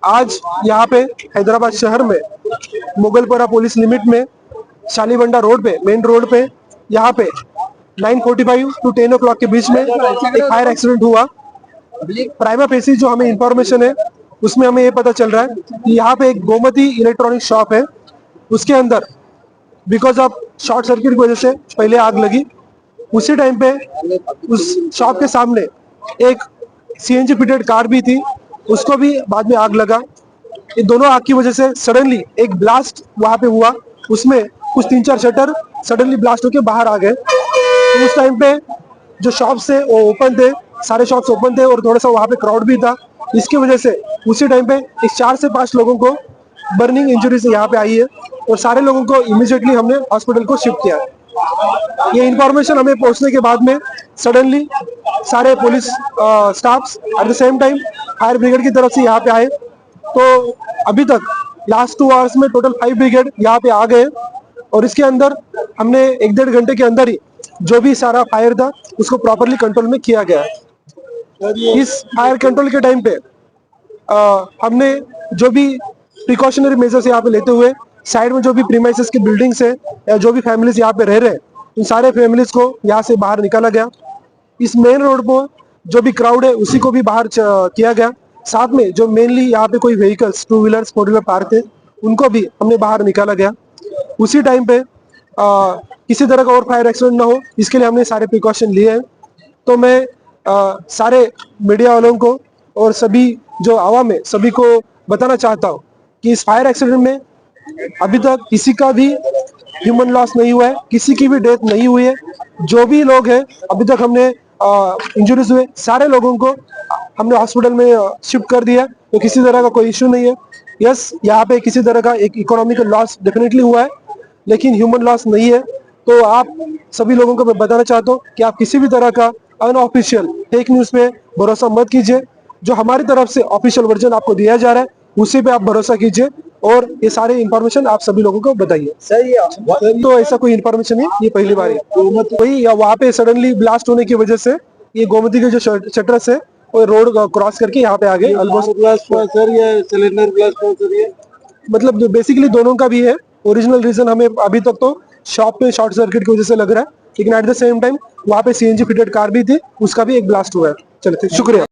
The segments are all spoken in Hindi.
आज यहाँ पे हैदराबाद शहर में मुगलपुरा पुलिस लिमिट में शालीबंडा रोड पे, मेन रोड पे, यहाँ पे 9:45 टू 10 o'clock के बीच में एक फायर एक्सीडेंट हुआ। प्राइमा फेसी जो हमें इंफॉर्मेशन है उसमें हमें ये पता चल रहा है कि यहाँ पे एक गोमती इलेक्ट्रॉनिक शॉप है, उसके अंदर बिकॉज ऑफ शॉर्ट सर्किट की वजह से पहले आग लगी। उसी टाइम पे उस शॉप के सामने एक सीएनजी फिटेड कार भी थी, उसको भी बाद में आग लगा। ये दोनों आग की वजह से सडनली एक ब्लास्ट वहां पे हुआ, उसमें कुछ 3-4 शटर सडनली ब्लास्ट होके बाहर आ गए। तो उस टाइम पे जो शॉप्स थे वो ओपन थे, सारे शॉप्स ओपन थे और थोड़ा सा वहां पे क्राउड भी था। इसकी वजह से उसी टाइम पे इस 4 से 5 लोगों को बर्निंग इंजरी से यहाँ पे आई है और सारे लोगों को इमीडिएटली हमने हॉस्पिटल को शिफ्ट किया। ये इंफॉर्मेशन हमें पहुंचने के बाद में सडनली सारे police staffs at the same time fire brigade की तरफ से यहाँ पे आए। तो अभी तक लास्ट 2 आवर्स में टोटल 5 ब्रिगेड यहाँ पे आ गए और इसके अंदर हमने 1-1.5 घंटे के अंदर ही जो भी सारा फायर था उसको प्रॉपरली कंट्रोल में किया गया। इस फायर कंट्रोल के टाइम पे हमने जो भी प्रिकॉशनरी मेजर्स यहाँ पे लेते हुए साइड में जो भी प्रीमाइसेस की बिल्डिंग्स है या जो भी फैमिलीज यहाँ पे रह रहे हैं उन सारे फैमिलीज को यहाँ से बाहर निकाला गया। इस मेन रोड पर जो भी क्राउड है उसी को भी बाहर किया गया। साथ में जो मेनली यहाँ पे कोई व्हीकल्स 2 व्हीलर्स 4 व्हीलर पार्क थे उनको भी हमने बाहर निकाला गया। उसी टाइम पे किसी तरह का और फायर एक्सीडेंट ना हो इसके लिए हमने सारे प्रिकॉशन लिए हैं। तो मैं सारे मीडिया वालों को और सभी जो आवाम है सभी को बताना चाहता हूँ कि इस फायर एक्सीडेंट में अभी तक किसी का भी ह्यूमन लॉस नहीं हुआ है, किसी की भी डेथ नहीं हुई है। जो भी लोग हैं अभी तक हमने इंजरीज हुए सारे लोगों को हमने हॉस्पिटल में शिफ्ट कर दिया, तो किसी तरह का कोई इश्यू नहीं है। यस, यहाँ पे किसी तरह का एक इकोनॉमिकल लॉस डेफिनेटली हुआ है लेकिन ह्यूमन लॉस नहीं है। तो आप सभी लोगों को मैं बताना चाहता हूँ कि आप किसी भी तरह का अनऑफिशियल फेक न्यूज पे भरोसा मत कीजिए। जो हमारी तरफ से ऑफिशियल वर्जन आपको दिया जा रहा है उसी पे आप भरोसा कीजिए और ये सारे इंफॉर्मेशन आप सभी लोगों को बताइए। सही है, तो ऐसा कोई इंफॉर्मेशन है ये पहली बार है। वही वहाँ पे सडनली ब्लास्ट होने की वजह से ये गोमती के जो शटर्स है वो रोड क्रॉस करके यहाँ पे आ गए। ऑलमोस्ट सर ये सिलेंडर ब्लास्ट सर ये मतलब बेसिकली दोनों का भी है। ओरिजिनल रीजन हमें अभी तक तो शॉप पे शॉर्ट सर्किट की वजह से लग रहा है, लेकिन एट द सेम टाइम वहाँ पे सीएनजी फिटेड कार भी थी, उसका भी एक ब्लास्ट हुआ है। चलिए शुक्रिया।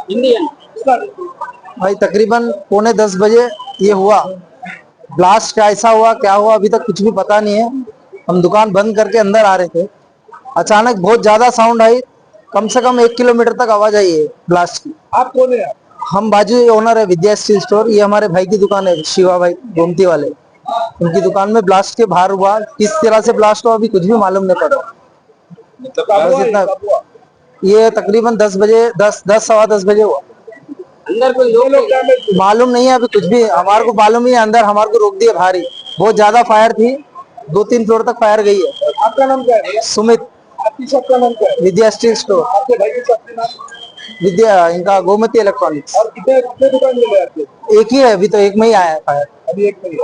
हिंदी भाई तकरीबन 9:45 बजे ये हुआ ब्लास्ट। कैसा हुआ क्या हुआ अभी तक कुछ भी पता नहीं है। हम दुकान बंद करके अंदर आ रहे थे, अचानक बहुत ज्यादा साउंड आई, कम से कम 1 किलोमीटर तक आवाज आई है ब्लास्ट की। आप कौन है? हम बाजू ओनर है विद्या स्टील स्टोर, ये हमारे भाई की दुकान है शिवा भाई गोमती वाले, उनकी दुकान में ब्लास्ट के बाहर हुआ। किस तरह से ब्लास्ट हुआ अभी कुछ भी मालूम नहीं पड़ा। ये तकरीबन 10 बजे 10 सवा 10 बजे हुआ। अंदर कोई लोग मालूम नहीं है अभी कुछ भी, हमारे को मालूम ही है। अंदर हमारे को रोक दिया भारी, बहुत ज्यादा फायर थी, 2-3 फ्लोर तक फायर गई है। आपका नाम क्या है? सुमित। आपकी शॉप का नाम क्या है? विद्या स्टील स्टोर। आपके भाई की शॉप का नाम? विद्या, इनका गोमती इलेक्ट्रॉनिक्स। और कितने दुकान मिले आपके? एक ही है, अभी तो एक में ही आया है फायर। अभी एक में ही है।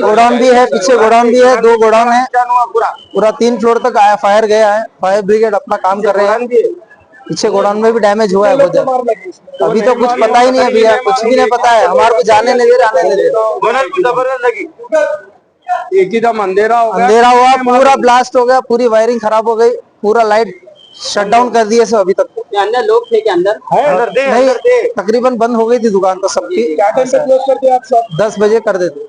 गोडाउन भी है, पीछे गोडाउन भी है, 2 गोडाउन है। पूरा 3 फ्लोर तक आया, फायर गया है। फायर ब्रिगेड अपना काम कर रहे हैं। पीछे गोडाउन में भी डैमेज हुआ है बहुत ज्यादा। अभी तो कुछ पता ही नहीं है भैया, कुछ भी नहीं पता है। हमारे को जाने नहीं दे रहे, आने नहीं दे रहे। एक ही दम अंधेरा हुआ, पूरा ब्लास्ट हो गया, पूरी वायरिंग खराब हो गई, पूरा लाइट शट डाउन कर दिए सब। अभी तक अंदर लोग थे क्या? अंदर नहीं, तकरीबन बंद हो गई थी दुकान तो सबकी। 10 बजे कर देते। 10 बजे कर देते।